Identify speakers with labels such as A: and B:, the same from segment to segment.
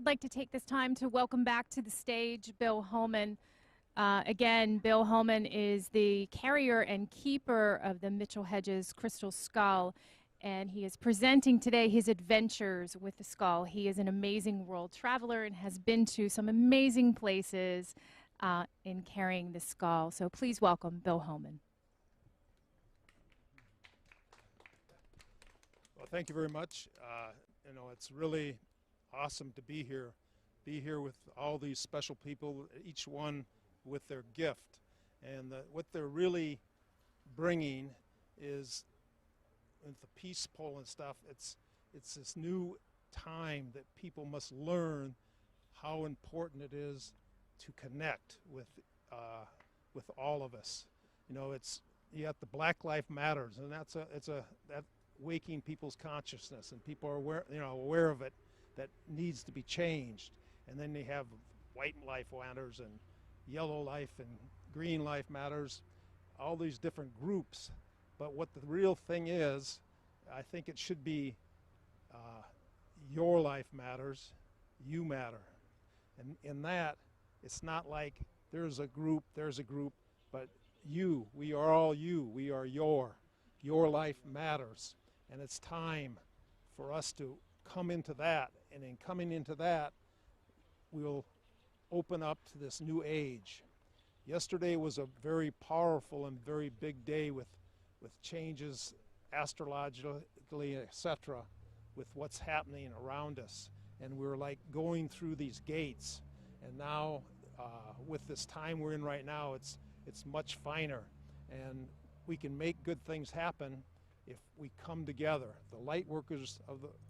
A: like to take this time to welcome back to the stage Bill Homann. Again, Bill Homann is the carrier and keeper of the Mitchell-Hedges Crystal Skull, and he is presenting today his adventures with the skull. He is an amazing world traveler and has been to some amazing places in carrying the skull. So please welcome Bill Homann.
B: Well, thank you very much. You know, it's really awesome to be here with all these special people, each one with their gift. And what they're really bringing is, with the peace pole and stuff, it's this new time that people must learn how important it is to connect with all of us. You know, you got the Black Lives Matters, and that's waking people's consciousness, and people are aware of it, that needs to be changed. And then they have white life matters and yellow life and green life matters, all these different groups. But what the real thing is, I think it should be your life matters, you matter. And in that, it's not like there's a group, but we are all you, we are your life matters. And it's time for us to come into that. And in coming into that, we'll open up to this new age. Yesterday was a very powerful and very big day with changes astrologically, etc., with what's happening around us. And we're like going through these gates. And now, with this time we're in right now, it's much finer. And we can make good things happen if we come together, the light workers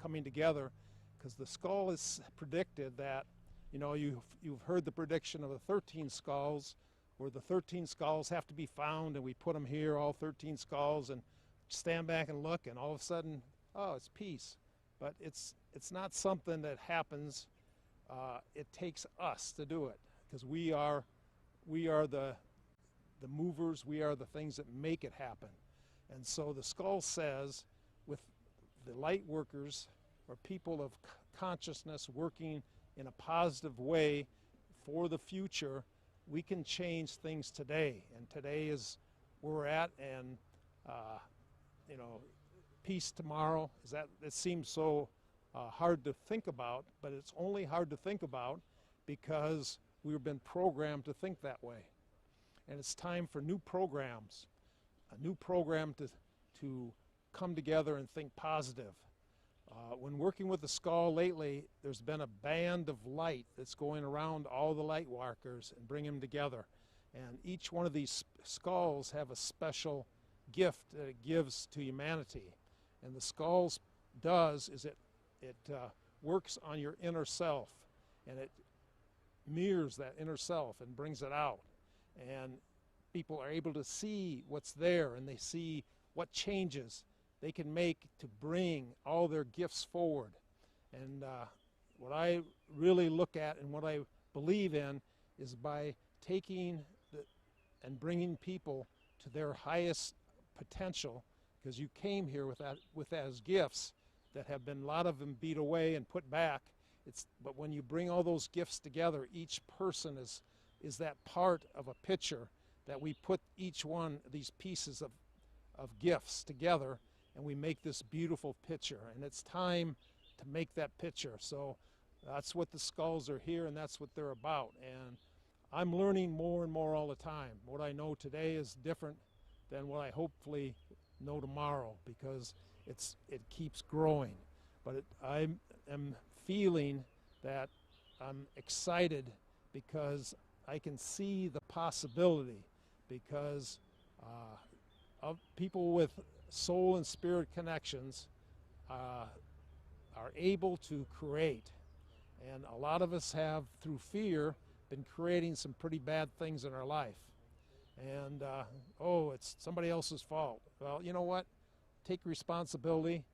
B: coming together, because the skull is predicted that, you know, you've heard the prediction of the 13 skulls, where the 13 skulls have to be found, and we put them here, all 13 skulls, and stand back and look, and all of a sudden, oh, it's peace. But it's not something that happens. It takes us to do it, because we are the movers, we are the things that make it happen. And so the skull says, with the light workers, or people of consciousness working in a positive way for the future, we can change things today. And today is where we're at, and you know, peace tomorrow. It seems so hard to think about, but it's only hard to think about because we've been programmed to think that way. And it's time for new programs. A new program to come together and think positive. When working with the skull lately, there's been a band of light that's going around all the light workers and bring them together. And each one of these skulls have a special gift that it gives to humanity. And the skulls does is it works on your inner self, and it mirrors that inner self and brings it out. And people are able to see what's there, and they see what changes they can make to bring all their gifts forward. And what I really look at and what I believe in is by taking and bringing people to their highest potential, because you came here with that as gifts that have been, a lot of them beat away and put back. But when you bring all those gifts together, each person is that part of a picture that we put each one of these pieces of gifts together, and we make this beautiful picture. And it's time to make that picture. So that's what the skulls are here, and that's what they're about. And I'm learning more and more all the time. What I know today is different than what I hopefully know tomorrow, because it keeps growing. But I am feeling that I'm excited because I can see the possibility, because of people with soul and spirit connections are able to create. And a lot of us have, through fear, been creating some pretty bad things in our life. And, oh, it's somebody else's fault. Well, you know what? Take responsibility,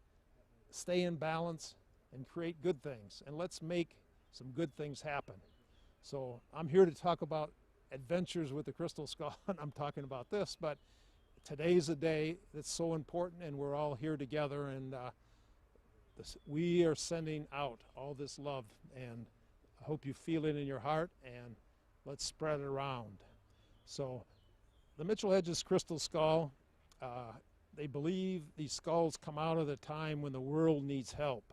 B: stay in balance, and create good things. And let's make some good things happen. So I'm here to talk about adventures with the crystal skull, and I'm talking about this, but today's a day that's so important, and we're all here together, and we are sending out all this love, and hope you feel it in your heart, and let's spread it around. So the Mitchell-Hedges Crystal Skull, they believe these skulls come out of the time when the world needs help.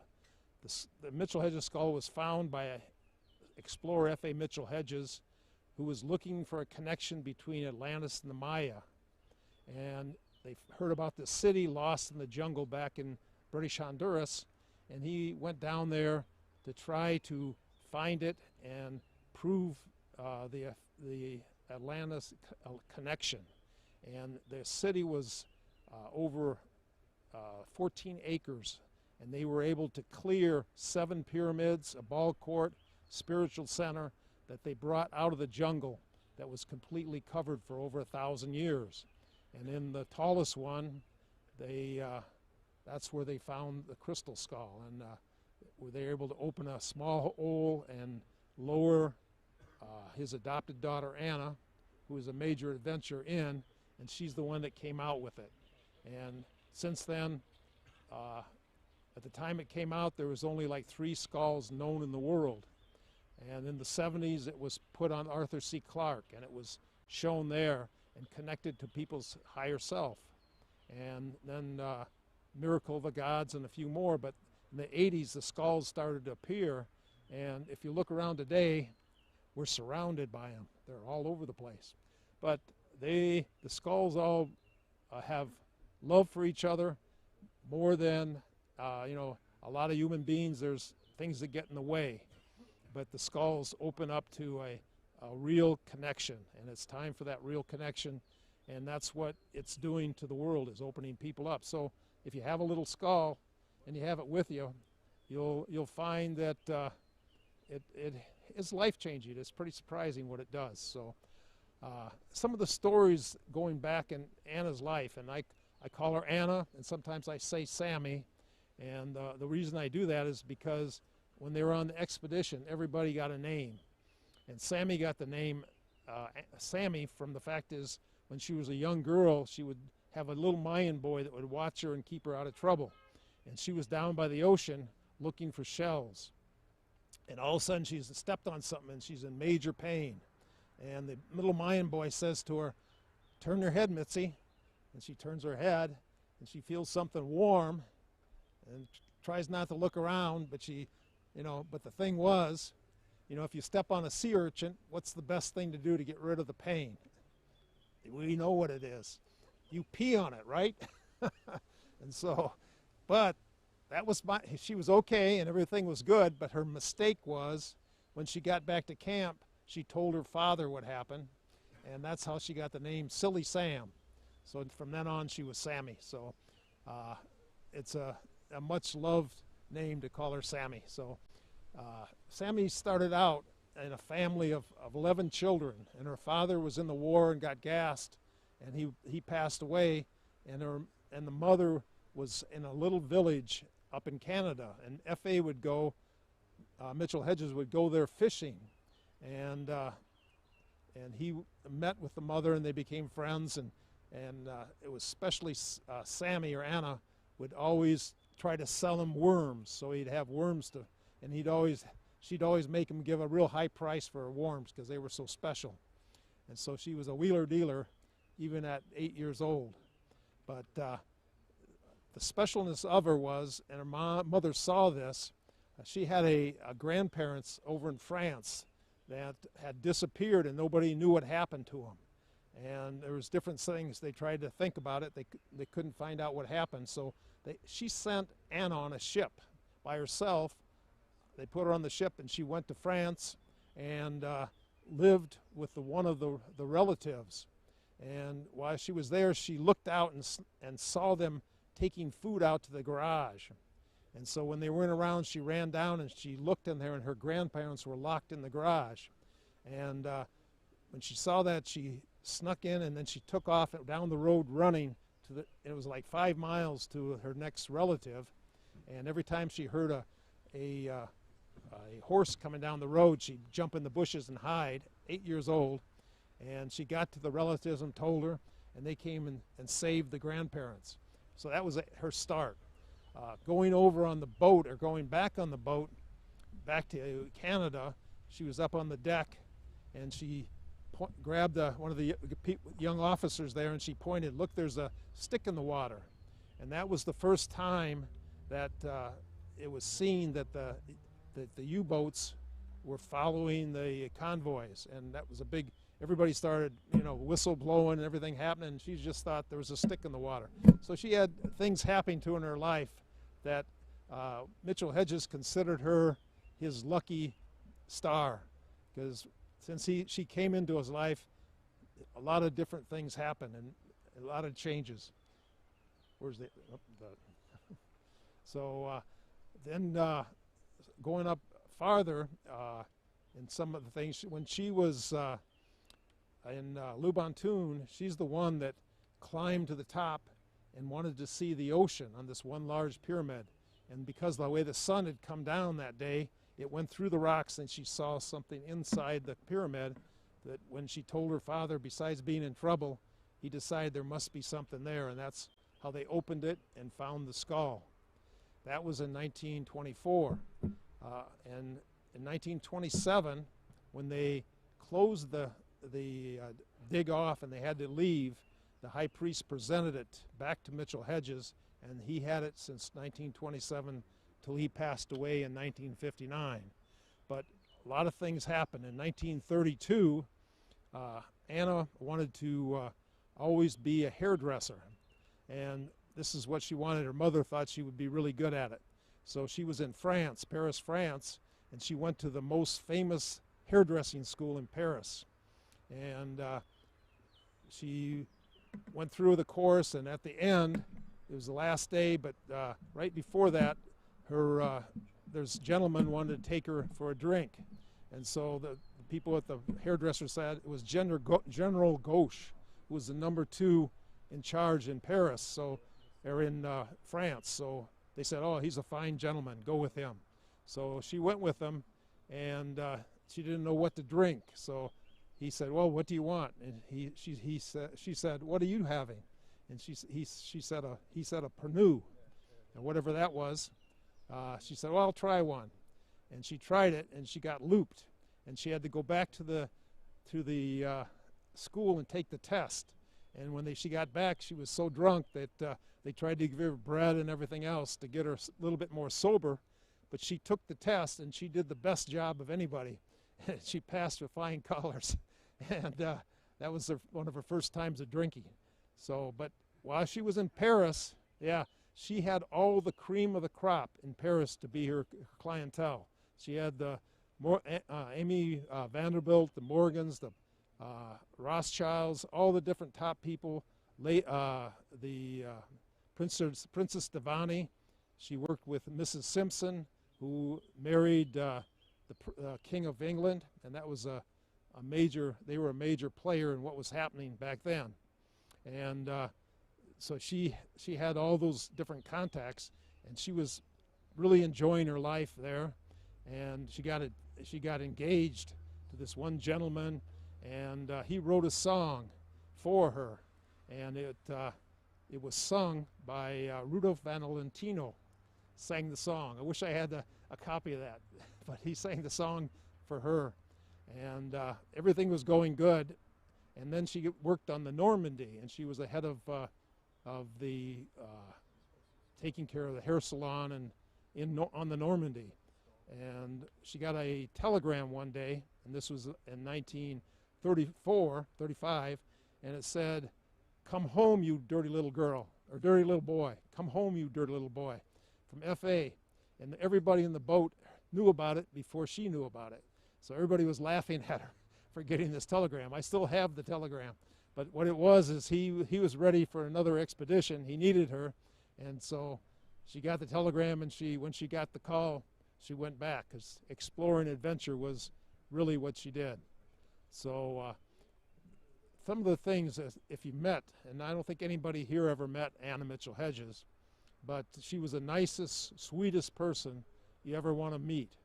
B: The Mitchell-Hedges skull was found by explorer F.A. Mitchell-Hedges, who was looking for a connection between Atlantis and the Maya. And they heard about this city lost in the jungle back in British Honduras, and he went down there to try to find it and prove the Atlantis connection. And the city was over 14 acres, and they were able to clear 7 pyramids, a ball court, spiritual center that they brought out of the jungle that was completely covered for over 1,000 years. And in the tallest one, that's where they found the crystal skull, and where they were able to open a small hole and lower his adopted daughter Anna, who was a major adventurer in, and she's the one that came out with it. And since then, at the time it came out, there was only like 3 skulls known in the world. And in the 70s, it was put on Arthur C. Clarke, and it was shown there and connected to people's higher self. And then Miracle of the Gods and a few more. But in the 80s, the skulls started to appear. And if you look around today, we're surrounded by them. They're all over the place. But the skulls all have love for each other more than, you know, a lot of human beings. There's things that get in the way. But the skulls open up to a real connection, and it's time for that real connection, and that's what it's doing to the world, is opening people up. So if you have a little skull and you have it with you, you'll find that it is life-changing. It's pretty surprising what it does. So some of the stories going back in Anna's life, and I call her Anna, and sometimes I say Sammy, and the reason I do that is because when they were on the expedition, everybody got a name. And Sammy got the name Sammy from the fact is when she was a young girl, she would have a little Mayan boy that would watch her and keep her out of trouble. And she was down by the ocean looking for shells. And all of a sudden she's stepped on something and she's in major pain. And the little Mayan boy says to her, "Turn your head, Mitzi." And she turns her head and she feels something warm and tries not to look around, but she, you know, but the thing was, you know, if you step on a sea urchin, what's the best thing to do to get rid of the pain? We know what it is. You pee on it, right? And so, but that was she was okay and everything was good, but her mistake was when she got back to camp, she told her father what happened, and that's how she got the name Silly Sam. So from then on, she was Sammy. So it's a much loved name to call her Sammy. So Sammy started out in a family of 11 children, and her father was in the war and got gassed, and he passed away, and the mother was in a little village up in Canada, and F.A. would go, Mitchell-Hedges would go there fishing, and he met with the mother, and they became friends, and it was especially Sammy or Anna would always try to sell him worms, so he'd have worms to, and she'd always make him give a real high price for her worms because they were so special. And so she was a wheeler dealer even at 8 years old. But the specialness of her was, and her mother saw this, she had a grandparents over in France that had disappeared and nobody knew what happened to them. And there was different things. They tried to think about it. They couldn't find out what happened. So she sent Anna on a ship by herself. They put her on the ship, and she went to France and lived with one of the relatives. And while she was there, she looked out and saw them taking food out to the garage. And so when they weren't around, she ran down and she looked in there, and her grandparents were locked in the garage. And when she saw that, she snuck in, and then she took off down the road running to it was like 5 miles to her next relative. And every time she heard a horse coming down the road, she'd jump in the bushes and hide, 8 years old. And she got to the relatives and told her, and they came and saved the grandparents. So that was her start. Going over on the boat, or going back on the boat back to Canada, she was up on the deck, and she grabbed one of the young officers there, and she pointed, "Look, there's a stick in the water." And that was the first time that it was seen that the U-boats were following the convoys, and that was a big. Everybody started, whistle blowing and everything happening, and she just thought there was a stick in the water. So she had things happening to her in her life that Mitchell-Hedges considered her his lucky star, because since she came into his life, a lot of different things happened and a lot of changes. Where's the? So then going up farther in some of the things, when she was in Lubantoon, she's the one that climbed to the top and wanted to see the ocean on this one large pyramid. And because of the way the sun had come down that day, it went through the rocks, and she saw something inside the pyramid that when she told her father, besides being in trouble, he decided there must be something there, and that's how they opened it and found the skull. That was in 1924. And in 1927, when they closed the dig off and they had to leave, the high priest presented it back to Mitchell-Hedges, and he had it since 1927 till he passed away in 1959. But a lot of things happened. In 1932, Anna wanted to always be a hairdresser, and this is what she wanted. Her mother thought she would be really good at it. So she was in France, Paris, France, and she went to the most famous hairdressing school in Paris. And she went through the course, and at the end, it was the last day, but right before that, there's a gentleman wanted to take her for a drink. And so the people at the hairdresser said it was General Gauche, who was the #2 in charge in Paris, or in France. So they said, "Oh, he's a fine gentleman, go with him." So she went with him, and she didn't know what to drink. So he said, "Well, what do you want?" And she said, "What are you having?" And he said a Pernod, and whatever that was. She said, "Well, I'll try one." And she tried it, and she got looped, and she had to go back to the school and take the test. And when she got back, she was so drunk that they tried to give her bread and everything else to get her a little bit more sober. But she took the test, and she did the best job of anybody. She passed with flying colors, and that was one of her first times of drinking. So, but while she was in Paris, she had all the cream of the crop in Paris to be her clientele. She had the Amy Vanderbilt, the Morgans, the Rothschilds, all the different top people. The Princess Devani. She worked with Mrs. Simpson, who married the King of England, and that was they were a major player in what was happening back then. And so she had all those different contacts, and she was really enjoying her life there. And she got engaged to this one gentleman, and he wrote a song for her, and it was sung by Rudolph Valentino. Sang the song. I wish I had a copy of that, but he sang the song for her, and everything was going good. And then she worked on the Normandy, and she was the head of the taking care of the hair salon on the Normandy. And she got a telegram one day, and this was in 1935, and it said, "Come home, you dirty little girl," or "dirty little boy. Come home, you dirty little boy," from F.A. And everybody in the boat knew about it before she knew about it. So everybody was laughing at her for getting this telegram. I still have the telegram. But what it was is he was ready for another expedition. He needed her. And so she got the telegram, and when she got the call, she went back, because exploring adventure was really what she did. So some of the things, if you met, and I don't think anybody here ever met Anna Mitchell-Hedges, but she was the nicest, sweetest person you ever want to meet.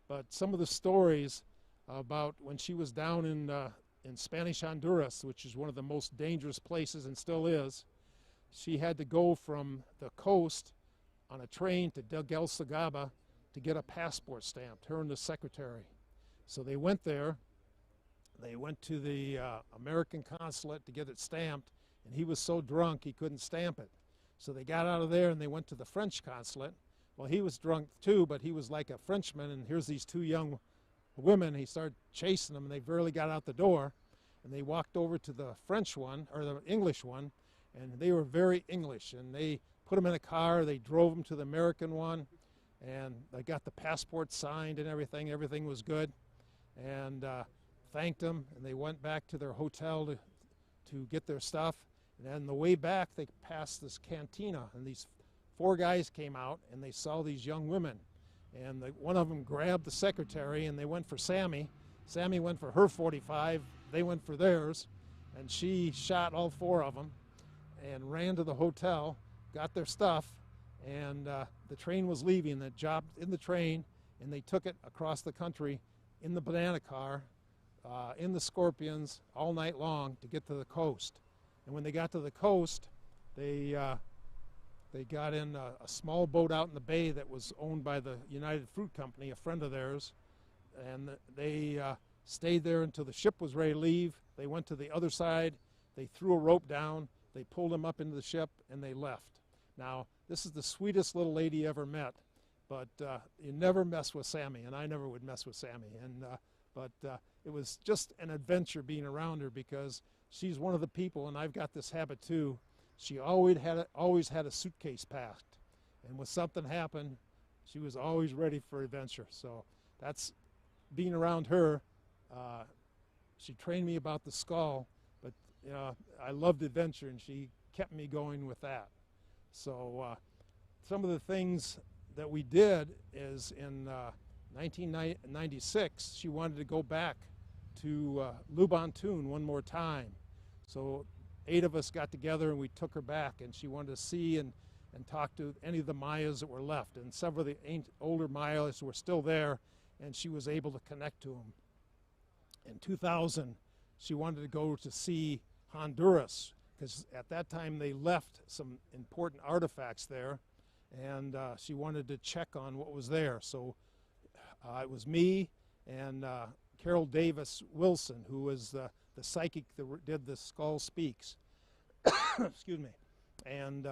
B: But some of the stories about when she was down in Spanish Honduras, which is one of the most dangerous places and still is, she had to go from the coast on a train to Del Sagaba to get a passport stamped, her and the secretary. So they went there. They went to the American consulate to get it stamped, and he was so drunk he couldn't stamp it. So they got out of there and they went to the French consulate. Well, he was drunk too, but he was like a Frenchman, and here's these two young women. He started chasing them, and they barely got out the door. And they walked over to the French one, or the English one, and they were very English. And they put them in a car. They drove them to the American one, and they got the passport signed and everything. Everything was good. And thanked them, and they went back to their hotel to get their stuff. And on the way back, they passed this cantina, and these four guys came out, and they saw these young women. And one of them grabbed the secretary, and they went for Sammy. Sammy went for her 45. They went for theirs, and she shot all four of them and ran to the hotel, got their stuff, and the train was leaving. They jumped in the train, and they took it across the country in the banana car, in the Scorpions, all night long to get to the coast. And when they got to the coast, they got in a small boat out in the bay that was owned by the United Fruit Company, a friend of theirs, and they stayed there until the ship was ready to leave. They went to the other side, they threw a rope down, they pulled them up into the ship, and they left. Now, this is the sweetest little lady you ever met, but you never mess with Sammy, and I never would mess with Sammy. But it was just an adventure being around her, because she's one of the people, and I've got this habit too. She always had a suitcase packed, and when something happened, she was always ready for adventure. So that's being around her. She trained me about the skull, but I loved adventure, and she kept me going with that. So some of the things that we did is in 1996, she wanted to go back to Lubantun one more time. So 8 of us got together and we took her back, and she wanted to see and talk to any of the Mayas that were left. And several of the older Mayas were still there, and she was able to connect to them. In 2000, she wanted to go to see Honduras, because at that time they left some important artifacts there, and she wanted to check on what was there. So it was me and Carol Davis Wilson, who was the psychic that did the Skull Speaks. Excuse me. And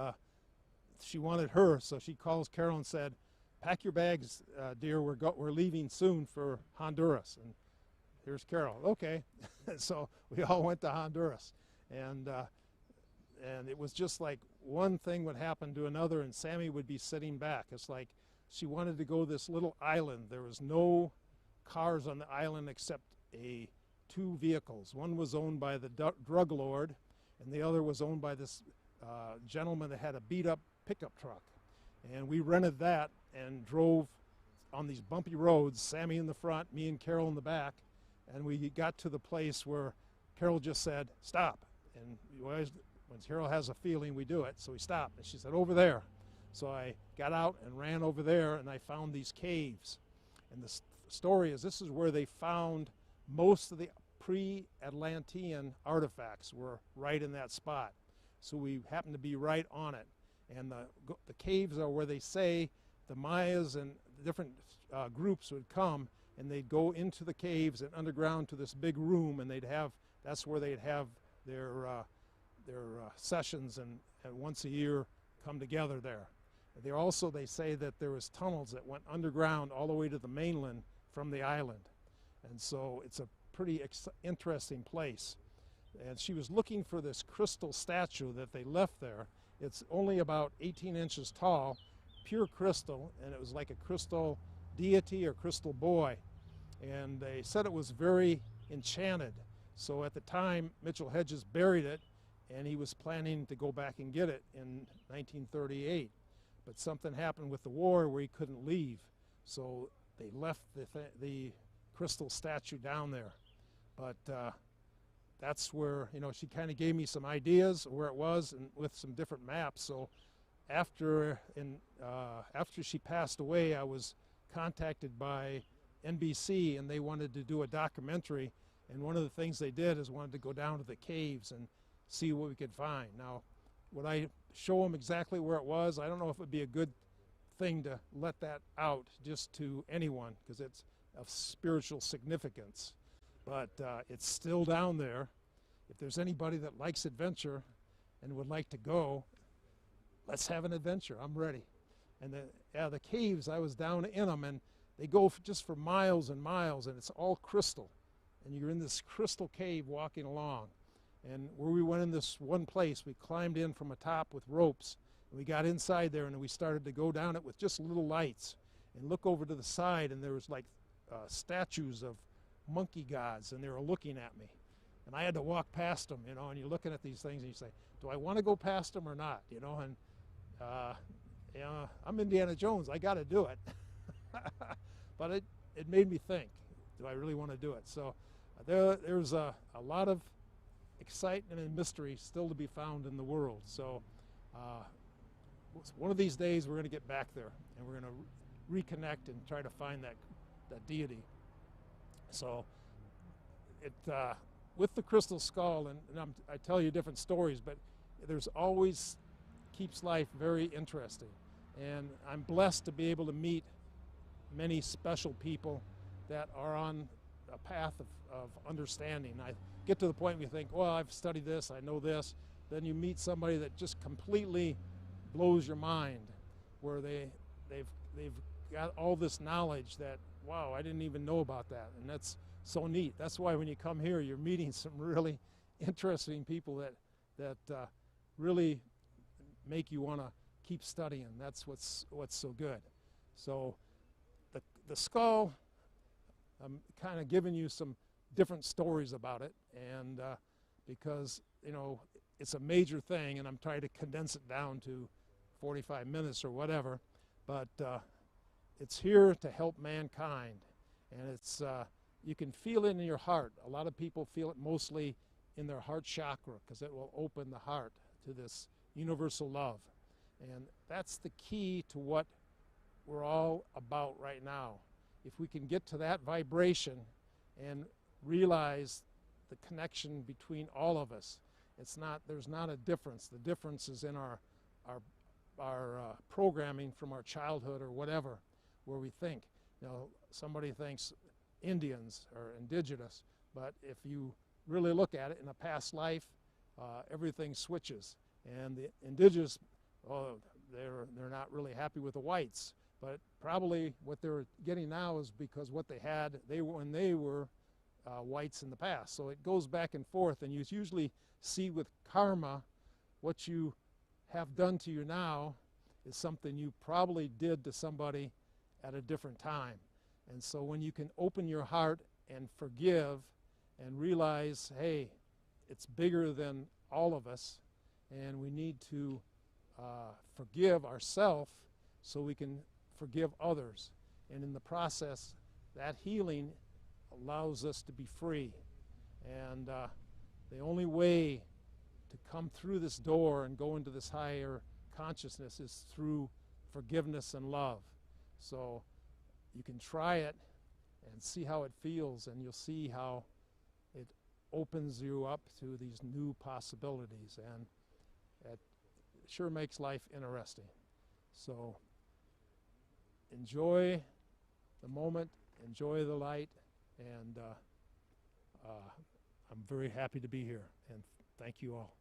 B: she wanted her, so she calls Carol and said, "Pack your bags, dear. We're leaving soon for Honduras." And here's Carol. Okay. So we all went to Honduras, and it was just like one thing would happen to another, and Sammy would be sitting back. It's like she wanted to go to this little island. There was no cars on the island except 2 vehicles. One was owned by the drug lord, and the other was owned by this gentleman that had a beat-up pickup truck. And we rented that and drove on these bumpy roads, Sammy in the front, me and Carol in the back, and we got to the place where Carol just said, "Stop." And when Carol has a feeling, we do it. So we stopped, and she said, "Over there." So I got out and ran over there, and I found these caves. And the story is, this is where they found most of the pre-Atlantean artifacts were right in that spot. So we happened to be right on it. And the caves are where they say the Mayas and the different groups would come, and they'd go into the caves and underground to this big room, and that's where they'd have their sessions, and once a year come together there. They say that there was tunnels that went underground all the way to the mainland from the island. And so it's a pretty interesting place. And she was looking for this crystal statue that they left there. It's only about 18 inches tall, pure crystal, and it was like a crystal deity or crystal boy. And they said it was very enchanted. So at the time, Mitchell-Hedges buried it, and he was planning to go back and get it in 1938. But something happened with the war where he couldn't leave. So they left the crystal statue down there. But that's where, she kind of gave me some ideas where it was, and with some different maps. So after she passed away, I was contacted by NBC, and they wanted to do a documentary. And one of the things they did is wanted to go down to the caves and see what we could find. Now, would I show them exactly where it was? I don't know if it would be a good thing to let that out just to anyone, because it's of spiritual significance. But it's still down there. If there's anybody that likes adventure and would like to go, let's have an adventure. I'm ready. And the caves, I was down in them, and they go just for miles and miles, and it's all crystal. And you're in this crystal cave walking along. And where we went in this one place, we climbed in from a top with ropes, and we got inside there, and we started to go down it with just little lights and look over to the side, and there was like statues of monkey gods, and they were looking at me. And I had to walk past them, you know, and you're looking at these things, and you say, do I want to go past them or not, you know? And, you know, I'm Indiana Jones. I got to do it. But it made me think, do I really want to do it? So there's a lot of excitement and mystery still to be found in the world. So one of these days we're going to get back there, and we're going to reconnect and try to find that deity. So with the crystal skull, and I tell you different stories, but there's always keeps life very interesting. And I'm blessed to be able to meet many special people that are on a path of understanding. I get to the point where you think, well, I've studied this, I know this. Then you meet somebody that just completely blows your mind, where they've got all this knowledge that, wow, I didn't even know about that. And that's so neat. That's why when you come here, you're meeting some really interesting people that really make you want to keep studying. That's what's so good. So the skull, I'm kind of giving you some different stories about it, and because, you know, it's a major thing, and I'm trying to condense it down to 45 minutes or whatever, but it's here to help mankind, and it's you can feel it in your heart. A lot of people feel it mostly in their heart chakra, because it will open the heart to this universal love, and that's the key to what we're all about right now. If we can get to that vibration and realize the connection between all of us, there's not a difference. The difference is in our programming from our childhood or whatever, where we think. You know, somebody thinks Indians or indigenous, but if you really look at it in a past life, everything switches. And the indigenous, oh, they're not really happy with the whites, but probably what they're getting now is because what they had when they were whites in the past. So it goes back and forth, and you usually see with karma, what you have done to you now is something you probably did to somebody at a different time. And so when you can open your heart and forgive and realize, hey, it's bigger than all of us, and we need to forgive ourselves so we can forgive others. And in the process, that healing allows us to be free. And the only way to come through this door and go into this higher consciousness is through forgiveness and love. So you can try it and see how it feels, and you'll see how it opens you up to these new possibilities, and it sure makes life interesting. So enjoy the moment, enjoy the light, and I'm very happy to be here, and thank you all.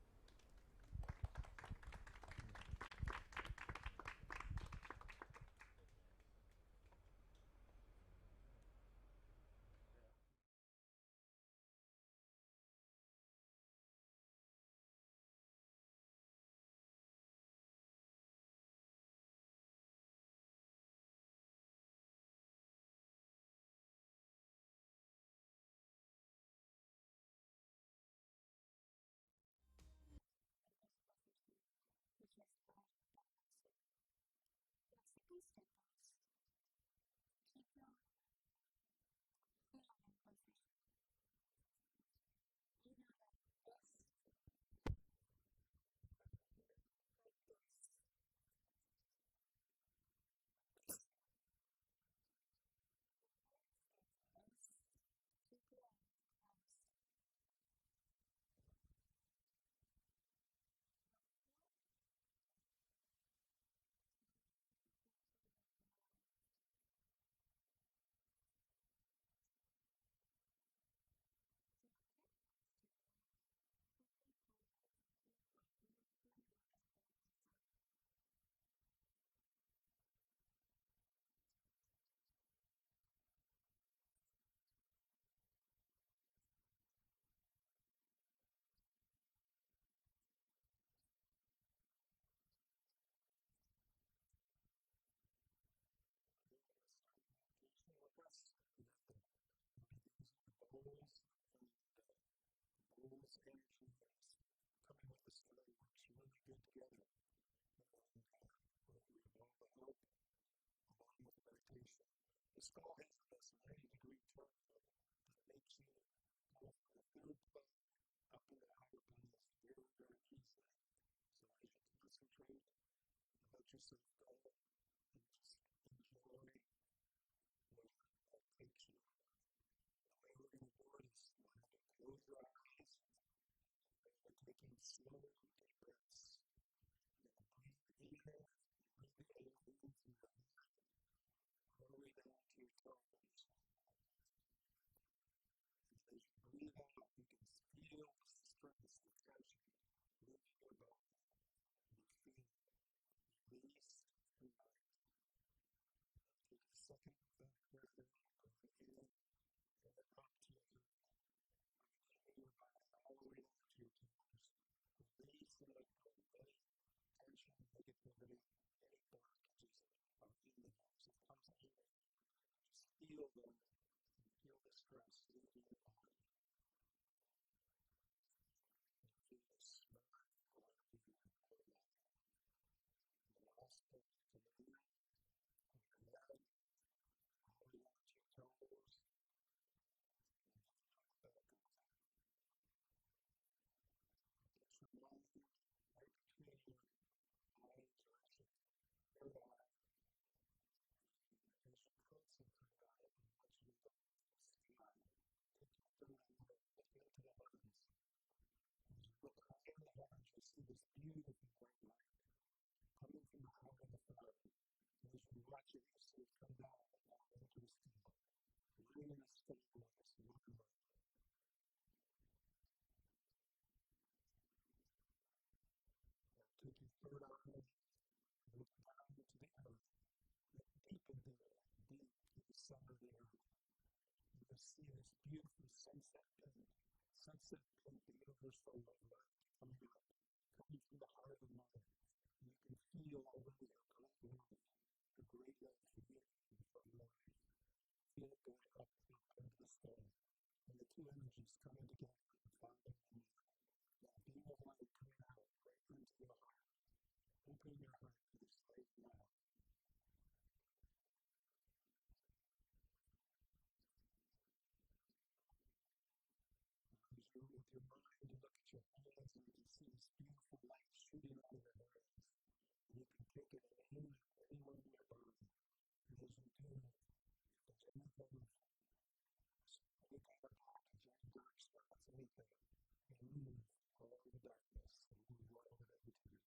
C: together works really good together. And with all the help, along with the meditation. The skull has this 90-degree turn that makes you go from the third plane up into the higher planes very, very easily. So I have to concentrate and let yourself go and just enjoy where that takes you. The way we're going to do it is we're going to close your eyes and we're taking slow, deep breaths. You're going to breathe in here, breathe the air in through your nose, all the way down to your toes. And as you breathe out, you can feel the stress, the tension leaving your body. And you feel release and light. Take a second breath in, breathe in, and then up to your feet. Breathe in your body all the way down to your toes. Release and let go of any tension, negativity, any blockages are in there. So it comes in there. Just feel them and feel the stress leaving your body. And feel the smell around you. The last breath to breathe. From your head, all the way down to your toes. And back up. Just remind you, right between your eyes, or your eye, as you concentrate on it and what you see, take your third eye, look into the heavens. As you look high in the heavens, you see this beautiful bright light coming from the heart of the Father. And as you watch it, you see it come down into the sky. Really stabilize the one light. Now take your third eye, look down into the earth. Look deep into the center of the earth. And you'll see this beautiful sunset pink, the universal love light coming up, coming from the heart of the mother. And you can feel already a great love, a great love for you and for your life. Feel it going up into the sky. And the two energies coming together, the Father and the Mother. That beam of light coming out right into your heart. Open your heart to this light now. As you with your mind, you look at your hands and you can see this beautiful light shooting out of your hands. And you can take it anywhere in your body. And as you do, if there's anything, any kind of blockage, any dark spots, anything, remove all the darkness and move all of it into you.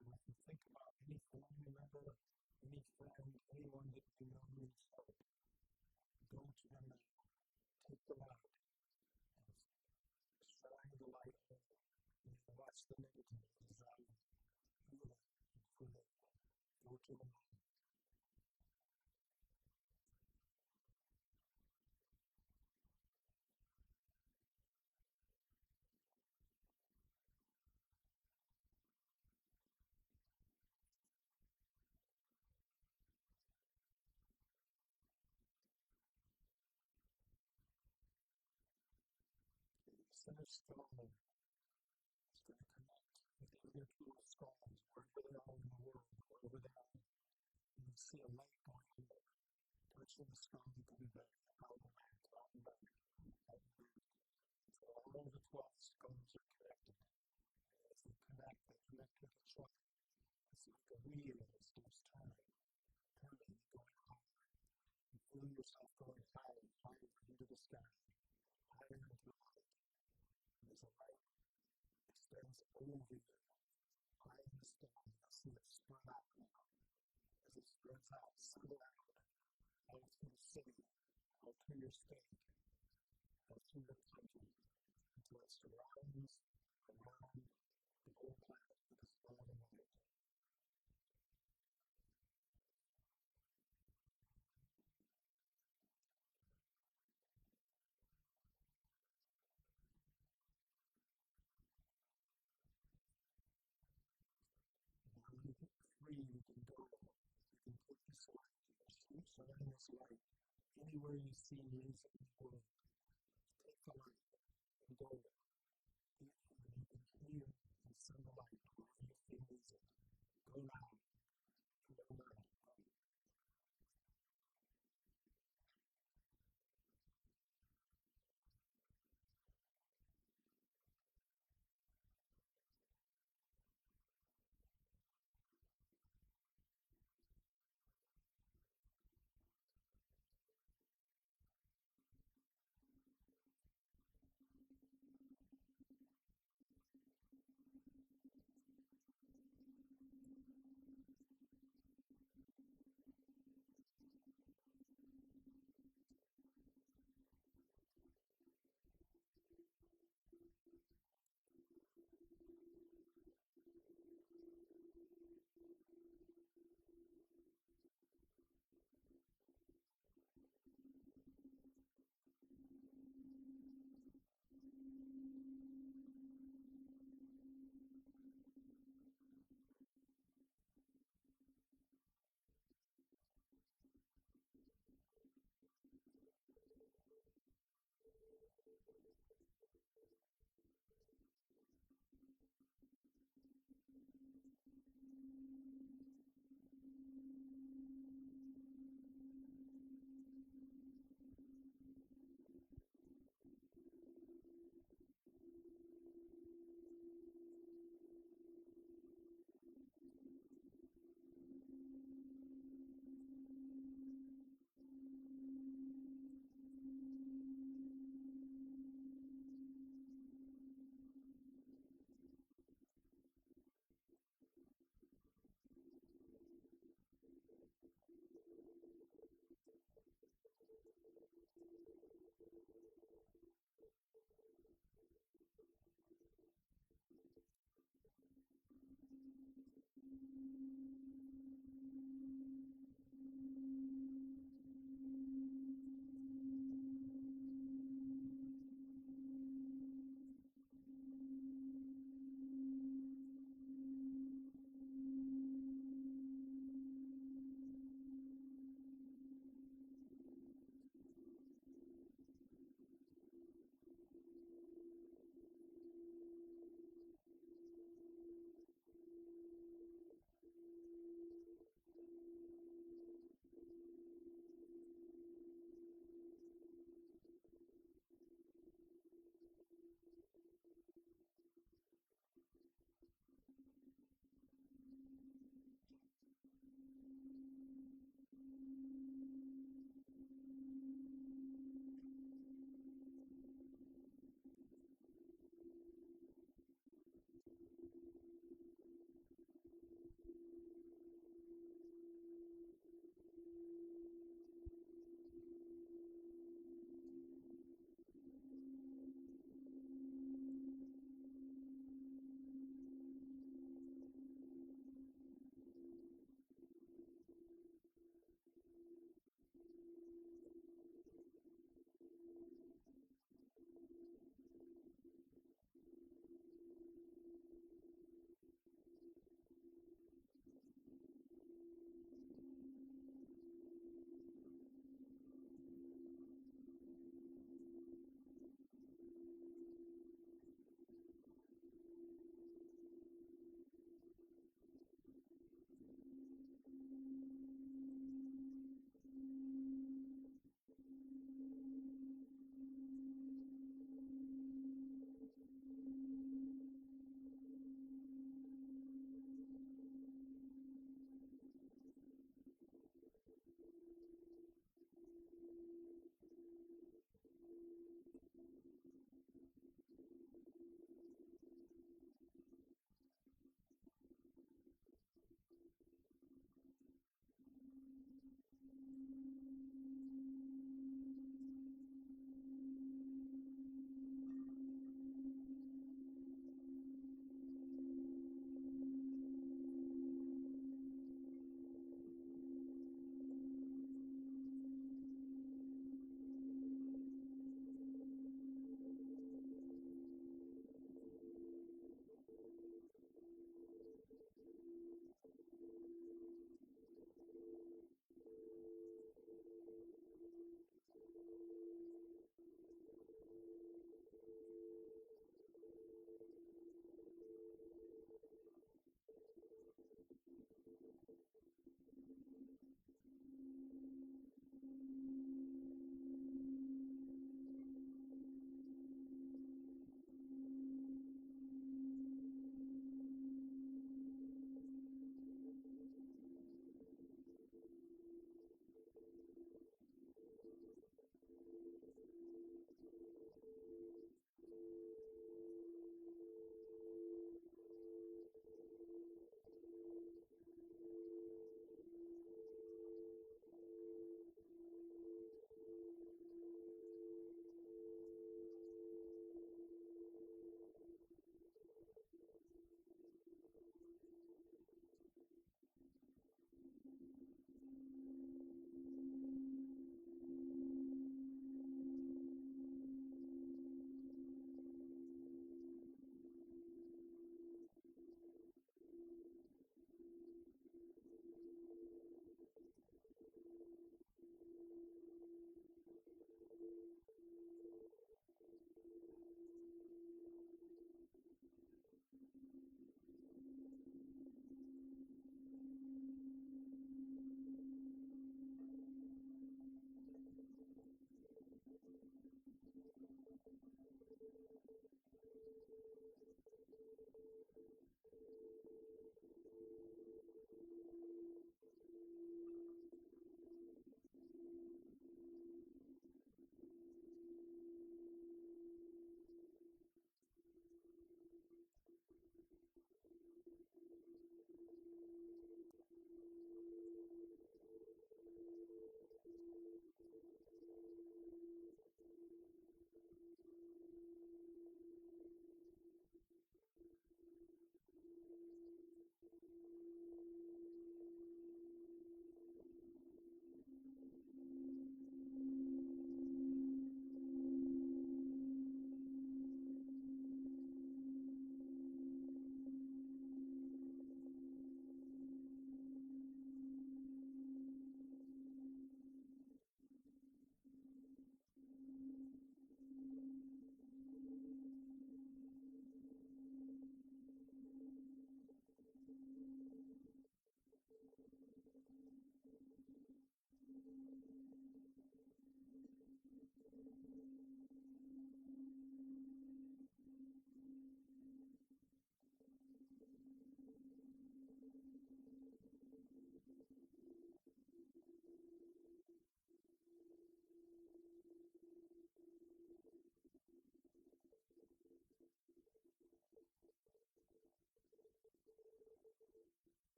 C: Now, if you think about any family member, any friend, anyone that you know needs help, go to them now. Take the light and shine the light on them. And watch the negative dissolve. Feel it and feel it. Go to them now. The center skull is going to connect with the other two skulls, wherever they are in the world, wherever they are. You can see a light going in there, touching the skull and coming back, out and back, out and back, out and back. So all of the 12 skulls are connected. And as they connect with each other. It's like a wheel that starts turning, going higher. You feel yourself going higher, higher into the sky, higher into the light. There's a light that extends over you, high in the sky. You'll see it spread out now. As it spreads out, spread out through the city, out through your state, out through your country, until it surrounds around the whole planet with this glowing light. When you get free, you can go. You can take this light, you can switch shine this light anywhere you see music in the world. Take the light and go there. And you can hear and send the light wherever you feel music. Go now. Go now.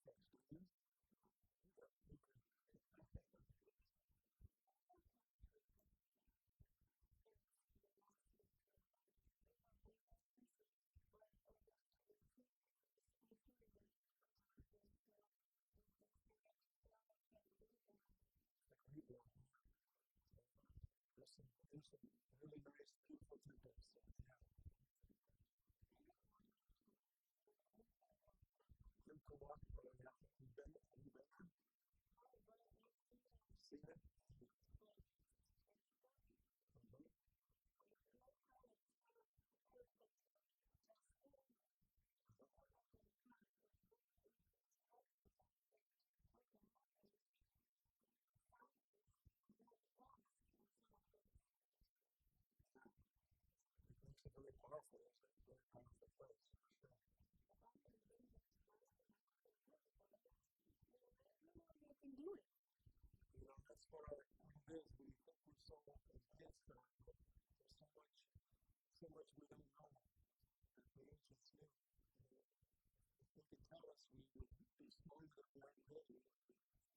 C: folks, do you? There's some really nice, beautiful temples. Yeah. Jim Kawaki, I think you've been there? Seen it? Mm-hmm. It makes it very powerful. It's a very powerful place, for sure. You know, that's what it is. We think we're so against it, but there's so much we don't know that the ancients knew. If they could tell us, we would be smarter than we already did.